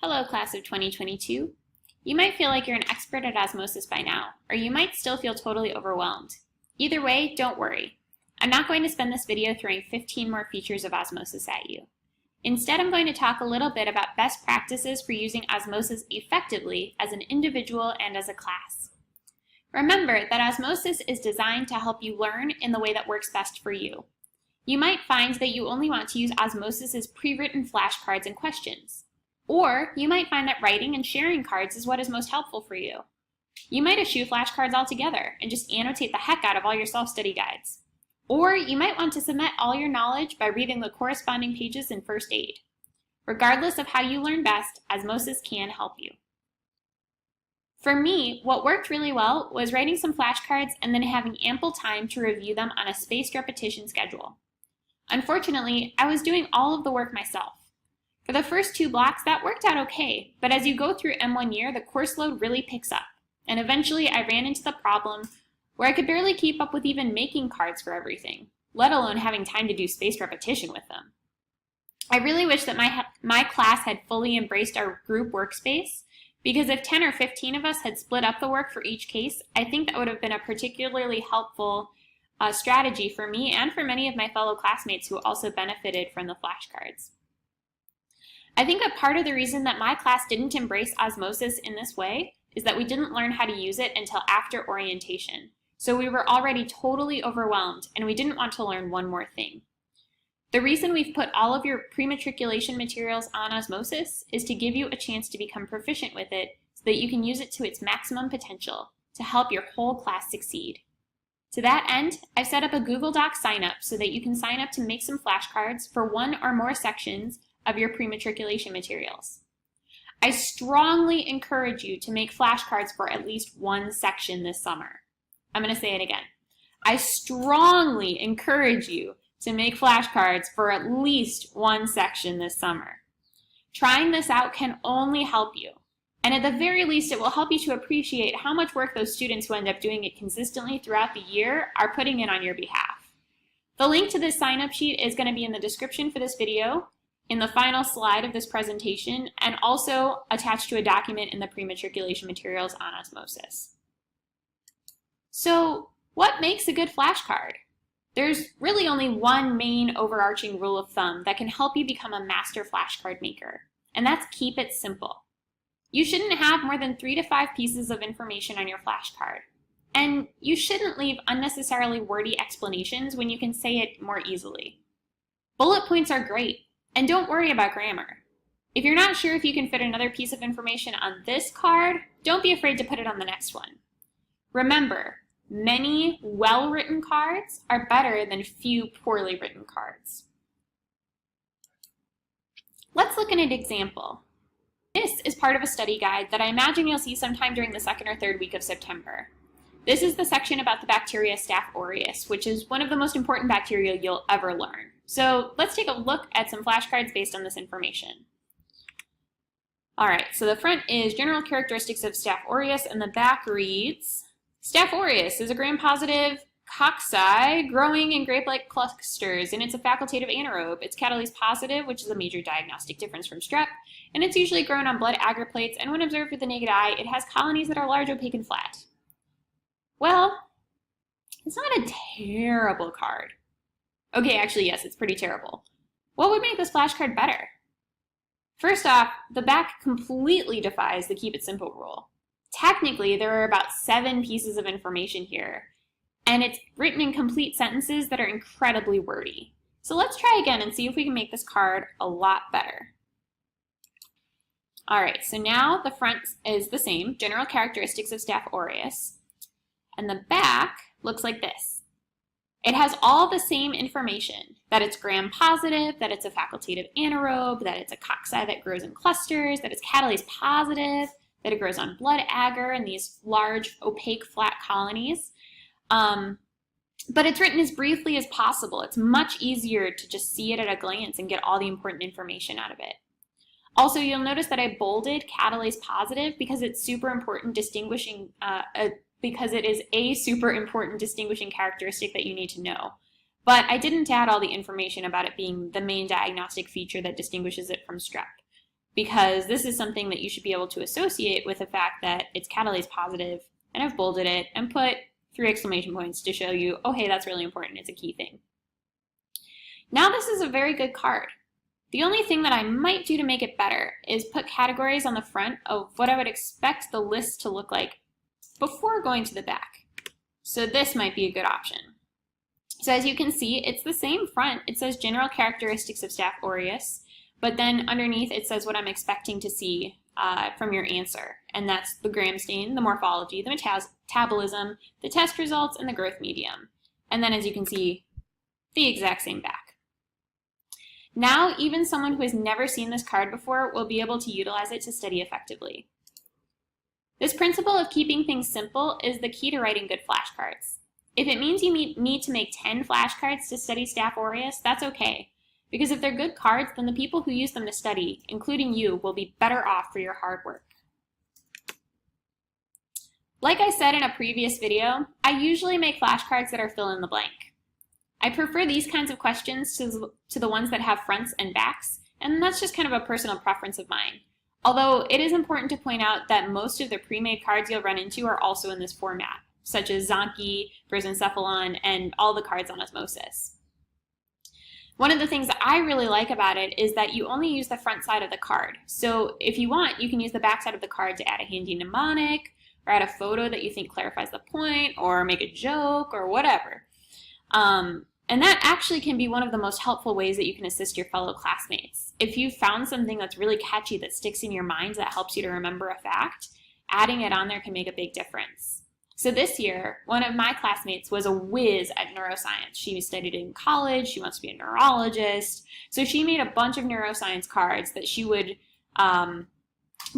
Hello, class of 2022. You might feel like you're an expert at osmosis by now, or you might still feel totally overwhelmed. Either way, don't worry. I'm not going to spend this video throwing 15 more features of osmosis at you. Instead, I'm going to talk a little bit about best practices for using osmosis effectively as an individual and as a class. Remember that osmosis is designed to help you learn in the way that works best for you. You might find that you only want to use osmosis as pre-written flashcards and questions. Or you might find that writing and sharing cards is what is most helpful for you. You might eschew flashcards altogether and just annotate the heck out of all your self-study guides. Or you might want to cement all your knowledge by reading the corresponding pages in first aid. Regardless of how you learn best, osmosis can help you. For me, what worked really well was writing some flashcards and then having ample time to review them on a spaced repetition schedule. Unfortunately, I was doing all of the work myself. For the first 2 blocks, that worked out okay, but as you go through M1 year, the course load really picks up, and eventually I ran into the problem where I could barely keep up with even making cards for everything, let alone having time to do spaced repetition with them. I really wish that my class had fully embraced our group workspace, because if 10 or 15 of us had split up the work for each case, I think that would have been a particularly helpful strategy for me and for many of my fellow classmates who also benefited from the flashcards. I think a part of the reason that my class didn't embrace osmosis in this way is that we didn't learn how to use it until after orientation. So we were already totally overwhelmed and we didn't want to learn one more thing. The reason we've put all of your pre-matriculation materials on osmosis is to give you a chance to become proficient with it so that you can use it to its maximum potential to help your whole class succeed. To that end, I've set up a Google Doc sign up so that you can sign up to make some flashcards for one or more sections of your pre-matriculation materials. I strongly encourage you to make flashcards for at least one section this summer. I'm going to say it again. I strongly encourage you to make flashcards for at least one section this summer. Trying this out can only help you, and at the very least it will help you to appreciate how much work those students who end up doing it consistently throughout the year are putting in on your behalf. The link to this sign-up sheet is going to be in the description for this video, in the final slide of this presentation, and also attached to a document in the pre-matriculation materials on osmosis. So, what makes a good flashcard? There's really only one main overarching rule of thumb that can help you become a master flashcard maker, and that's keep it simple. You shouldn't have more than 3 to 5 pieces of information on your flashcard, and you shouldn't leave unnecessarily wordy explanations when you can say it more easily. Bullet points are great, and don't worry about grammar. If you're not sure if you can fit another piece of information on this card, don't be afraid to put it on the next one. Remember, many well-written cards are better than few poorly written cards. Let's look at an example. This is part of a study guide that I imagine you'll see sometime during the 2nd or 3rd week of September. This is the section about the bacteria Staph aureus, which is one of the most important bacteria you'll ever learn. So let's take a look at some flashcards based on this information. Alright, so the front is general characteristics of Staph aureus, and the back reads, Staph aureus is a gram-positive cocci growing in grape-like clusters, and it's a facultative anaerobe. It's catalase positive, which is a major diagnostic difference from strep, and it's usually grown on blood agar plates, and when observed with the naked eye, it has colonies that are large, opaque, and flat. Well, it's not a terrible card. Okay, actually, yes, it's pretty terrible. What would make this flashcard better? First off, the back completely defies the keep it simple rule. Technically, there are about 7 pieces of information here, and it's written in complete sentences that are incredibly wordy. So let's try again and see if we can make this card a lot better. Alright, so now the front is the same, general characteristics of Staph aureus, and the back looks like this. It has all the same information, that it's gram-positive, that it's a facultative anaerobe, that it's a cocci that grows in clusters, that it's catalase positive, that it grows on blood agar and these large, opaque, flat colonies. But it's written as briefly as possible. It's much easier to just see it at a glance and get all the important information out of it. Also, you'll notice that I bolded catalase positive because it's super important distinguishing because it is a super important distinguishing characteristic that you need to know. But I didn't add all the information about it being the main diagnostic feature that distinguishes it from strep. because this is something that you should be able to associate with the fact that it's catalase positive, and I've bolded it and put 3 exclamation points to show you, oh, hey, that's really important. It's a key thing. Now this is a very good card. The only thing that I might do to make it better is put categories on the front of what I would expect the list to look like before going to the back. So this might be a good option. So as you can see, it's the same front. It says general characteristics of Staph aureus, but then underneath it says what I'm expecting to see from your answer. And that's the gram stain, the morphology, the metabolism, the test results, and the growth medium. And then as you can see, the exact same back. Now, even someone who has never seen this card before will be able to utilize it to study effectively. This principle of keeping things simple is the key to writing good flashcards. If it means you need to make 10 flashcards to study Staph aureus, that's okay. Because if they're good cards, then the people who use them to study, including you, will be better off for your hard work. Like I said in a previous video, I usually make flashcards that are fill in the blank. I prefer these kinds of questions to the ones that have fronts and backs, and that's just kind of a personal preference of mine. Although it is important to point out that most of the pre-made cards you'll run into are also in this format, such as Zonky, Prosencephalon, and all the cards on Osmosis. One of the things that I really like about it is that you only use the front side of the card. So if you want, you can use the back side of the card to add a handy mnemonic, or add a photo that you think clarifies the point, or make a joke, or whatever. And that actually can be one of the most helpful ways that you can assist your fellow classmates. If you found something that's really catchy that sticks in your mind that helps you to remember a fact, adding it on there can make a big difference. So this year, one of my classmates was a whiz at neuroscience. She studied in college, she wants to be a neurologist. So she made a bunch of neuroscience cards that she would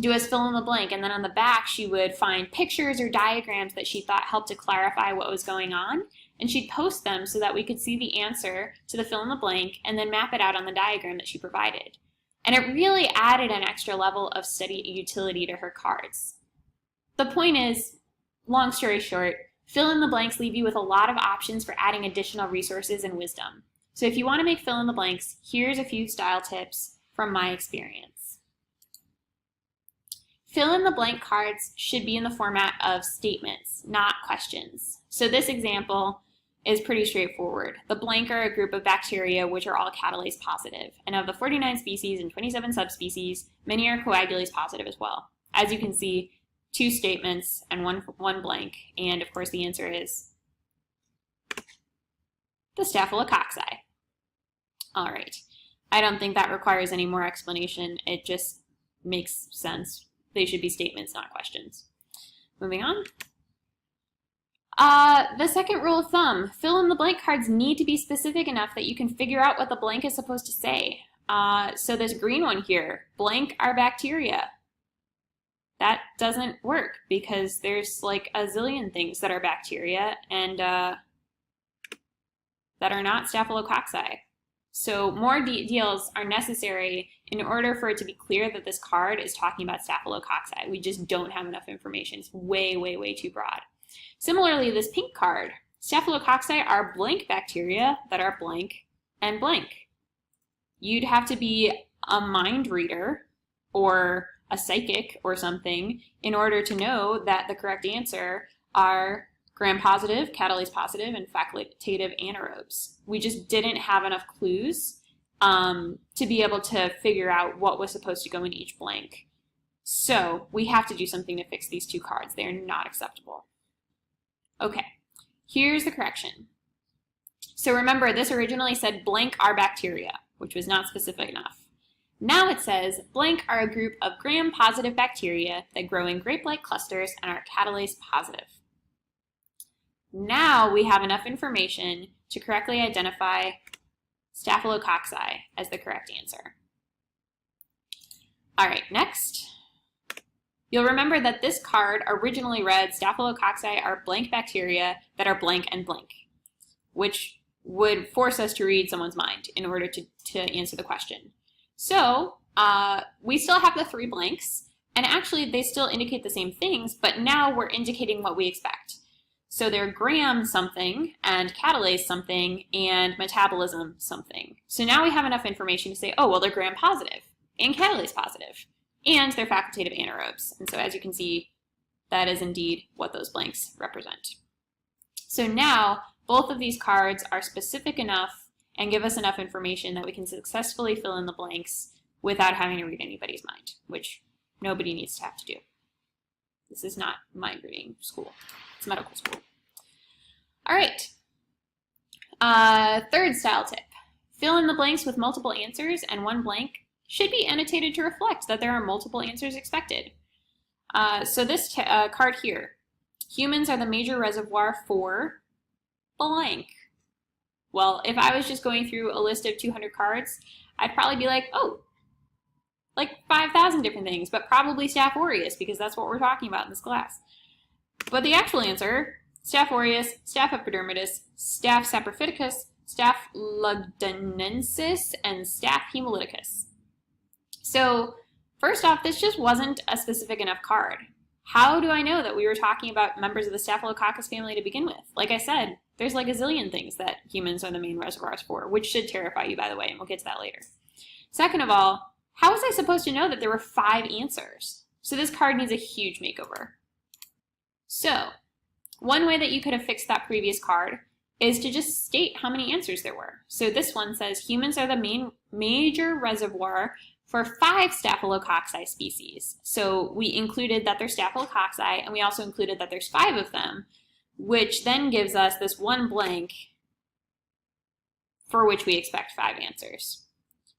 do as fill in the blank, and then on the back she would find pictures or diagrams that she thought helped to clarify what was going on, and she'd post them so that we could see the answer to the fill in the blank and then map it out on the diagram that she provided. And it really added an extra level of study utility to her cards. The point is, long story short, fill in the blanks leave you with a lot of options for adding additional resources and wisdom. So if you want to make fill in the blanks, here's a few style tips from my experience. Fill in the blank cards should be in the format of statements, not questions. So this example is pretty straightforward. The blank are a group of bacteria which are all catalase positive. And of the 49 species and 27 subspecies, many are coagulase positive as well. As you can see, 2 statements and one blank. And of course the answer is the Staphylococci. All right. I don't think that requires any more explanation. It just makes sense. They should be statements, not questions. Moving on. The second rule of thumb, fill in the blank cards need to be specific enough that you can figure out what the blank is supposed to say. So this green one here, blank are bacteria. That doesn't work because there's like a zillion things that are bacteria and that are not Staphylococci. So more details are necessary in order for it to be clear that this card is talking about Staphylococci. We just don't have enough information. It's way, way, way too broad. Similarly, this pink card, Staphylococci are blank bacteria that are blank and blank. You'd have to be a mind reader or a psychic or something in order to know that the correct answer are gram-positive, catalase positive, and facultative anaerobes. We just didn't have enough clues to be able to figure out what was supposed to go in each blank. So we have to do something to fix these 2 cards. They are not acceptable. Okay, here's the correction. So remember, this originally said blank are bacteria, which was not specific enough. Now it says blank are a group of gram-positive bacteria that grow in grape-like clusters and are catalase positive. Now we have enough information to correctly identify Staphylococci as the correct answer. All right, next. You'll remember that this card originally read Staphylococci are blank bacteria that are blank and blank, which would force us to read someone's mind in order to answer the question. So we still have the 3 blanks, and actually they still indicate the same things, but now we're indicating what we expect. So they're gram something, and catalase something, and metabolism something. So now we have enough information to say, oh, well, they're gram positive. and catalase positive, and they're facultative anaerobes. And so as you can see, that is indeed what those blanks represent. So now both of these cards are specific enough and give us enough information that we can successfully fill in the blanks without having to read anybody's mind, which nobody needs to have to do. This is not mind reading school. It's medical school. All right. Third style tip. Fill in the blanks with multiple answers, and one blank should be annotated to reflect that there are multiple answers expected. So this card here, humans are the major reservoir for blank. Well, if I was just going through a list of 200 cards, I'd probably be like, oh, like 5,000 different things, but probably Staph aureus, because that's what we're talking about in this class. But the actual answer, Staph aureus, Staph epidermidis, Staph saprophyticus, Staph lugdunensis, and Staph hemolyticus. So first off, this just wasn't a specific enough card. How do I know that we were talking about members of the Staphylococcus family to begin with? Like I said, there's like a zillion things that humans are the main reservoirs for, which should terrify you, by the way, and we'll get to that later. Second of all, how was I supposed to know that there were 5 answers? So this card needs a huge makeover. So one way that you could have fixed that previous card is to just state how many answers there were. So this one says humans are the major reservoir for 5 Staphylococci species. So we included that there's Staphylococci, and we also included that there's 5 of them, which then gives us this one blank for which we expect 5 answers.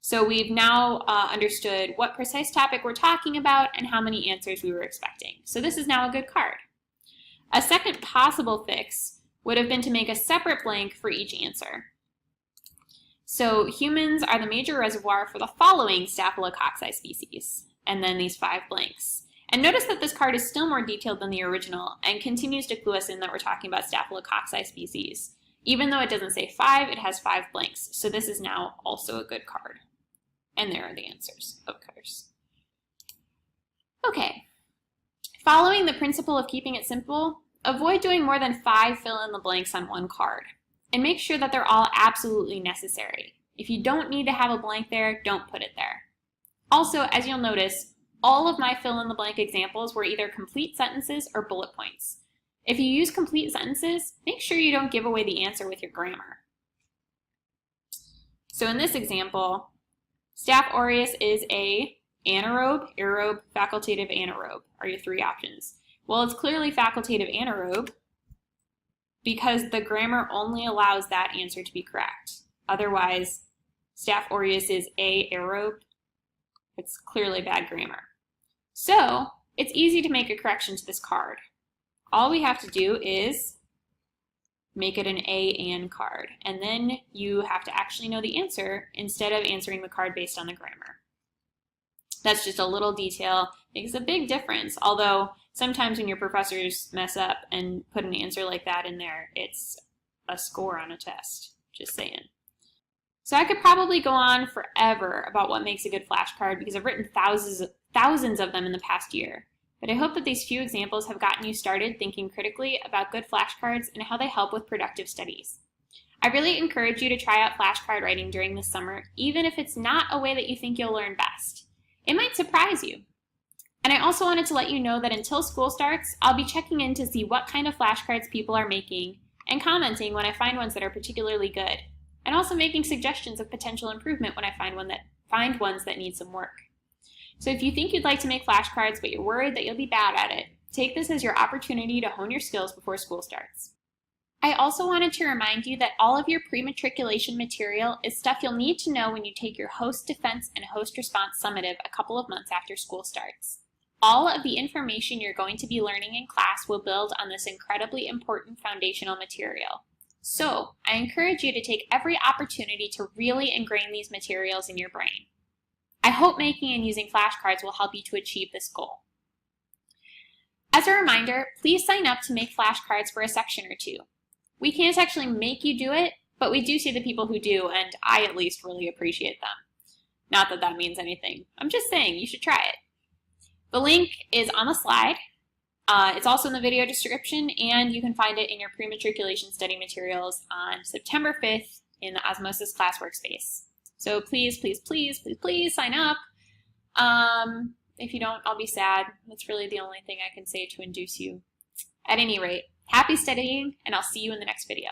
So we've now understood what precise topic we're talking about and how many answers we were expecting. So this is now a good card. A second possible fix would have been to make a separate blank for each answer. So humans are the major reservoir for the following Staphylococci species, and then these 5 blanks. And notice that this card is still more detailed than the original and continues to clue us in that we're talking about Staphylococci species. Even though it doesn't say 5, it has 5 blanks. So this is now also a good card. And there are the answers, of course. Okay. Following the principle of keeping it simple, avoid doing more than 5 fill-in-the-blanks on one card. And make sure that they're all absolutely necessary. If you don't need to have a blank there, don't put it there. Also, as you'll notice, all of my fill-in-the-blank examples were either complete sentences or bullet points. If you use complete sentences, make sure you don't give away the answer with your grammar. So in this example, Staph aureus is a anaerobe, aerobe, facultative anaerobe are your 3 options. Well, it's clearly facultative anaerobe because the grammar only allows that answer to be correct. Otherwise, Staph aureus is aerobe. It's clearly bad grammar. So it's easy to make a correction to this card. All we have to do is make it an A-and card, and then you have to actually know the answer instead of answering the card based on the grammar. That's just a little detail. Makes a big difference, although sometimes when your professors mess up and put an answer like that in there, it's a score on a test. Just saying. So I could probably go on forever about what makes a good flashcard because I've written thousands of them in the past year. But I hope that these few examples have gotten you started thinking critically about good flashcards and how they help with productive studies. I really encourage you to try out flashcard writing during this summer, even if it's not a way that you think you'll learn best. It might surprise you. And I also wanted to let you know that until school starts, I'll be checking in to see what kind of flashcards people are making and commenting when I find ones that are particularly good, and also making suggestions of potential improvement when I find ones that need some work. So if you think you'd like to make flashcards but you're worried that you'll be bad at it, take this as your opportunity to hone your skills before school starts. I also wanted to remind you that all of your pre-matriculation material is stuff you'll need to know when you take your host defense and host response summative a couple of months after school starts. All of the information you're going to be learning in class will build on this incredibly important foundational material. So I encourage you to take every opportunity to really ingrain these materials in your brain. I hope making and using flashcards will help you to achieve this goal. As a reminder, please sign up to make flashcards for a section or 2. We can't actually make you do it, but we do see the people who do, and I at least really appreciate them. Not that that means anything. I'm just saying you should try it. The link is on the slide. It's also in the video description, and you can find it in your pre-matriculation study materials on September 5th in the Osmosis class workspace. So please, please, please, please, please sign up. If you don't, I'll be sad. That's really the only thing I can say to induce you. At any rate, happy studying, and I'll see you in the next video.